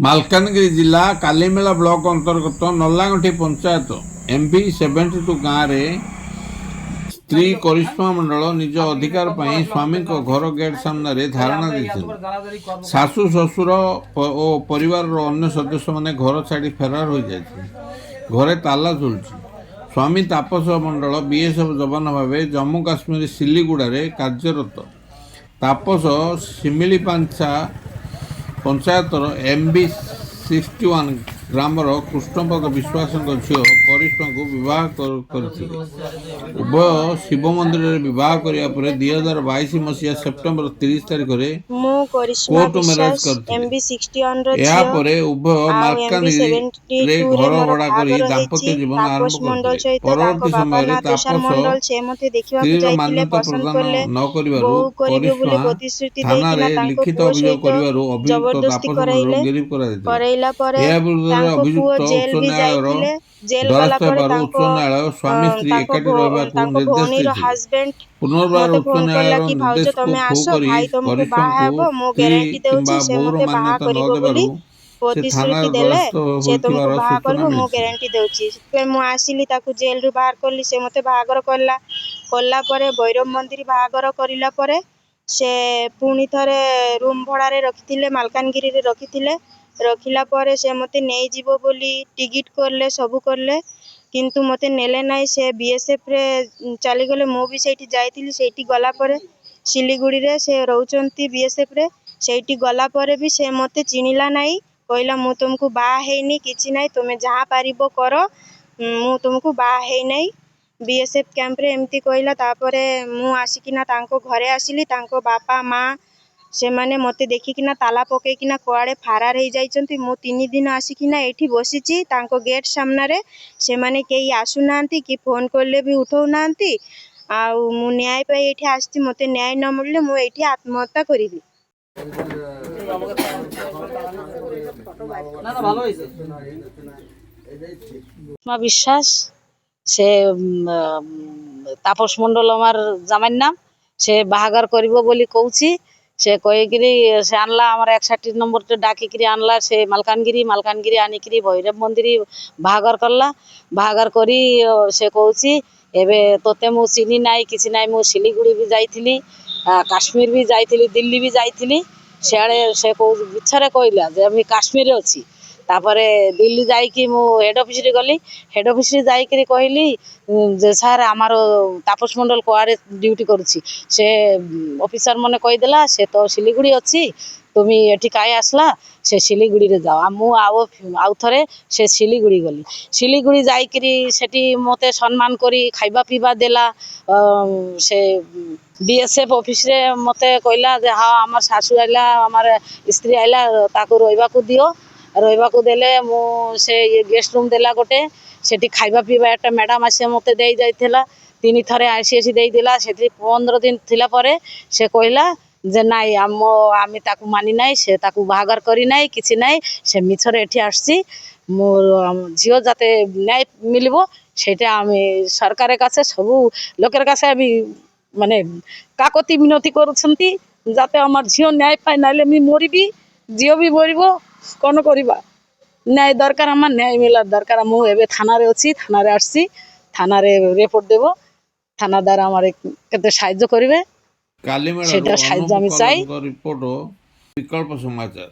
ମାଲକାନଗିରି ଜିଲ୍ଲା କାଲିମେଳା ବ୍ଲକ ଅନ୍ତର୍ଗତ ନଲାଙ୍ଗଠି ପଞ୍ଚାୟତ MB 72 ଗାଁରେ ସ୍ତ୍ରୀ କରିଶ୍ମା ମଣ୍ଡଳ ନିଜ ଅଧିକାର ପାଇଁ ସ୍ୱାମୀଙ୍କ ଘର ଗେଟ୍ ସାମ୍ନାରେ ଧାରଣା ଦେଇଛନ୍ତି। ଶାଶୁ ଶ୍ୱଶୁର ଓ ପରିବାରର ଅନ୍ୟ ସଦସ୍ୟମାନେ ଘର ଛାଡ଼ି ଫେରାର ହୋଇଯାଇଛନ୍ତି। ଘରେ ତାଲା ଝୁଲୁଛି। ସ୍ୱାମୀ ତାପସ ମଣ୍ଡଳ BSF ଯବାନ ଭାବେ ଜମ୍ମୁ କାଶ୍ମୀର ସିଲିଗୁଡ଼ାରେ କାର୍ଯ୍ୟରତ। ତାପସ ଶିମିଳିପାଞ୍ଚା ପଞ୍ଚାୟତର MB 61 ଗ୍ରାମର କୃଷ୍ଣପଦ ବିଶ୍ୱାସଙ୍କ ଝିଅ କରିଶ୍ମାଙ୍କୁ ବିବାହ କରିଥିଲେ। ଉଭୟ ଶିବ ମନ୍ଦିରରେ ବିବାହ କରିବା ପରେ 2022 ମସିହା ସେପ୍ଟେମ୍ବର 30 ତାରିଖରେ କୋର୍ଟ ମ୍ୟାରେଜ କରିଥିଲେ। ଏହାପରେ ଉଭୟ ମାଲକାନଗିରିରେ ଘର ଭଡ଼ା କରି ଦାମ୍ପତ୍ୟ ଜୀବନ ଆରମ୍ଭ କରିଥିଲେ। ପରବର୍ତ୍ତୀ ସମୟରେ ତାପସ ସ୍ତ୍ରୀର ମାନ୍ୟତା ପ୍ରଦାନ ନ କରିବାରୁ କରିଶ୍ମା ଥାନାରେ ଲିଖିତ ଅଭିଯୋଗ କରିବାରୁ ଅଭିଯୁକ୍ତ ତାପସ ମଣ୍ଡଳକୁ ଗିରଫ କରାଯାଇଥିଲା। ଏହା ବିରୁଦ୍ଧରେ ଅଭିଯୁକ୍ତ ଉଚ୍ଚ ନ୍ୟାୟାଳୟର ଦ୍ୱାରସ୍ଥ ହେବାରୁ ଉଚ୍ଚ ନ୍ୟାୟାଳୟ ସ୍ୱାମୀ ସ୍ତ୍ରୀ ଏକାଠି ରହିବାକୁ ନିର୍ଦ୍ଦେଶ ଦେଇଥିଲେ। ପୁନର୍ବାର ଉଚ୍ଚ ନ୍ୟାୟାଳୟର ନିର୍ଦ୍ଦେଶକୁ ଫୁ କରି କରିଶ୍ମାଙ୍କୁ ସ୍ତ୍ରୀ କିମ୍ବା ବୋହୂର ମାନ୍ୟତା ନ ଦେବାରୁ ସେ ଥାନାର ଦ୍ୱାରସ୍ଥ ହୋଇଥିବାର ସୂଚନା ମିଳିଛି। ମୁଁ ଆସିଲି ତାକୁ ଜେଲରୁ ବାହାର କଲି। ସେ ମୋତେ ବାହାଘର କଲା ପରେ ଭୈରବ ମନ୍ଦିର ବାହାଘର କରିଲା ପରେ ସେ ପୁଣି ଥରେ ରୁମ୍ ଭଡ଼ାରେ ରଖିଥିଲେ, ମାଲକାନଗିରିରେ ରଖିଲା ପରେ ସେ ମୋତେ ନେଇଯିବ ବୋଲି ଟିକେଟ୍ କଲେ, ସବୁ କଲେ, କିନ୍ତୁ ମୋତେ ନେଲେ ନାହିଁ। ସେ BSFରେ ଚାଲିଗଲେ। ମୁଁ ବି ସେଇଠି ଯାଇଥିଲି। ସେଇଠି ଗଲା ପରେ ଶିଲିଗୁଡ଼ିରେ ସେ ରହୁଛନ୍ତି BSFରେ। ସେଇଠି ଗଲା ପରେ ବି ସେ ମୋତେ ଚିହ୍ନିଲା ନାହିଁ। କହିଲା ମୁଁ ତୁମକୁ ବାହା ହେଇନି, କିଛି ନାହିଁ, ତୁମେ ଯାହା ପାରିବ କର, ମୁଁ ତୁମକୁ ବାହା ହେଇନାହିଁ। BSF କ୍ୟାମ୍ପରେ ଏମିତି କହିଲା। ତାପରେ ମୁଁ ଆସିକିନା ତାଙ୍କ ଘରେ ଆସିଲି। ତାଙ୍କ ବାପା ମା ସେମାନେ ମୋତେ ଦେଖିକିନା ତାଲା ପକେଇକିନା କୁଆଡ଼େ ଫରାର ହେଇଯାଇଛନ୍ତି। ମୁଁ 3 ଦିନ ଆସିକିନା ଏଇଠି ବସିଛି ତାଙ୍କ ଗେଟ୍ ସାମ୍ନାରେ। ସେମାନେ କେହି ଆସୁନାହାନ୍ତି କି ଫୋନ୍ କଲେ ବି ଉଠାଉନାହାନ୍ତି। ଆଉ ମୁଁ ନ୍ୟାୟ ପାଇଁ ଏଇଠି ଆସିଛି। ମୋତେ ନ୍ୟାୟ ନ ମିଳିଲେ ମୁଁ ଏଇଠି ଆତ୍ମହତ୍ୟା କରିବି। বিশ্বাস সে তাপস মণ্ডল আমার জামাইর নাম। সে বাহাঘর করিব বলি কৌছি। সে কইকিরি সে আনলা আমার 61 নম্বরটা ডাকিকিরি আনলা সে মালকানগিরি আনিকিরি ভৈরব মন্দির বাহাঘর করলা। বাহাঘর করি সে কৌছি এবে তোতে মু চিনি নাই, কিছু নাই। মু শিলিগুড়ি भी যাইଥିଲି, কাশ্মীর भी যাইଥିଲି, দিল্লী भी যাইଥିଲି। সিଆଡ଼େ ସେ ମିଛରେ କହିଲା ଯେ ମୁଁ କାଶ୍ମୀରରେ ଅଛି। ତାପରେ ଦିଲ୍ଲୀ ଯାଇକି ମୁଁ ହେଡ୍ ଅଫିସରେ ଗଲି। ହେଡ୍ ଅଫିସରେ ଯାଇକିରି କହିଲି ଯେ ସାର୍ ଆମର ତାପସ ମଣ୍ଡଳ କୁଆଡ଼େ ଡ୍ୟୁଟି କରୁଛି। ସେ ଅଫିସର ମାନେ କହିଦେଲା ସେ ତ ଶିଲିଗୁଡ଼ି ଅଛି, তুমি এটি কাই আসলা, সে শিলিগুড়িরে যাও। মু আউ থরে সে শিলিগুড়ি গলি। শিলিগুড়ি যাইকিরি সেটি মতে সম্মান করি খাইবা পিবা দেলা। সে BSF অফিসরে মতে কইলা যে হ্যাঁ আমার শাশু আইলা, আমার স্ত্রী আইলা, তাকে রইবাকু দিও। রইবাকু দেলে মু সে গেস্ট রুম দেলা গোটে। সেটি খাইবা পিবা একটা ম্যাডাম আসে মতে দেই যাইଥିଲା। 3 থরে আসি ଦେଇଦେଲା। সেটি 15 দিন থিলা পরে সে কইলা যে নাই আমি তাকে মানি নাই, সে তাকে বাহাঘর করি নাই, কিছু নাই, সে মিছরে এটি আসছি। মোর ঝিও যাতে ন্যায় মিলিব সেটা আমি সরকারের কাছে সবু লোকের কাছে আমি মানে কাকতি মিনতি করুଛନ୍ତି যাতে আমার ঝিও ন্যায় পায়, নাইলে আমি মরিবি, ঝিও ବି মরিব। କ'ଣ କରିବା? ন্যায় দরকার, আমার ন্যায় মিলার দরকার। ମୁଁ ଏବେ থানারে ଅଛି, থানারে আসছি, থানারে রিপোর্ট দেব। থানাদার আমার কেতে সাহায্য করিবে କାଲିମେଳାରୁ সেটা সাহায্য ଅନୁପ আমি চাই। କଲଙ୍କ ରିପୋର୍ଟ, ବିକଳ୍ପ ସମାଚାର।